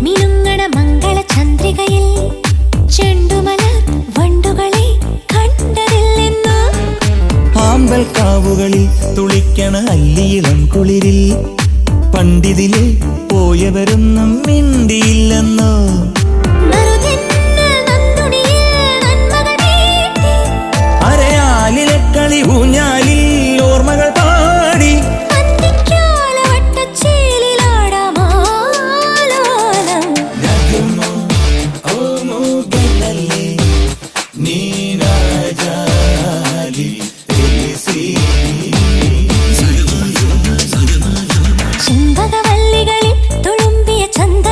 മിനുങ്ങണ മംഗള ചന്ദ്രികയിൽ ചെണ്ടുമലർ വണ്ടുകളെ കണ്ടതില്ലെന്നോ. ആമ്പൽ കാവുകളിൽ തുളിക്കണ അല്ലിയിളം കുളിരിൽ പണ്ടിതിലെ പോയവരൊന്നും മിണ്ടിയില്ലെന്നോ. അരയാലിലെ കളി ഊഞ്ഞാലിൽ ഓർമ്മകൾ പാടി ചെമ്പകവല്ലികളിൽ തുളുമ്പിയ ചന്ദ്ര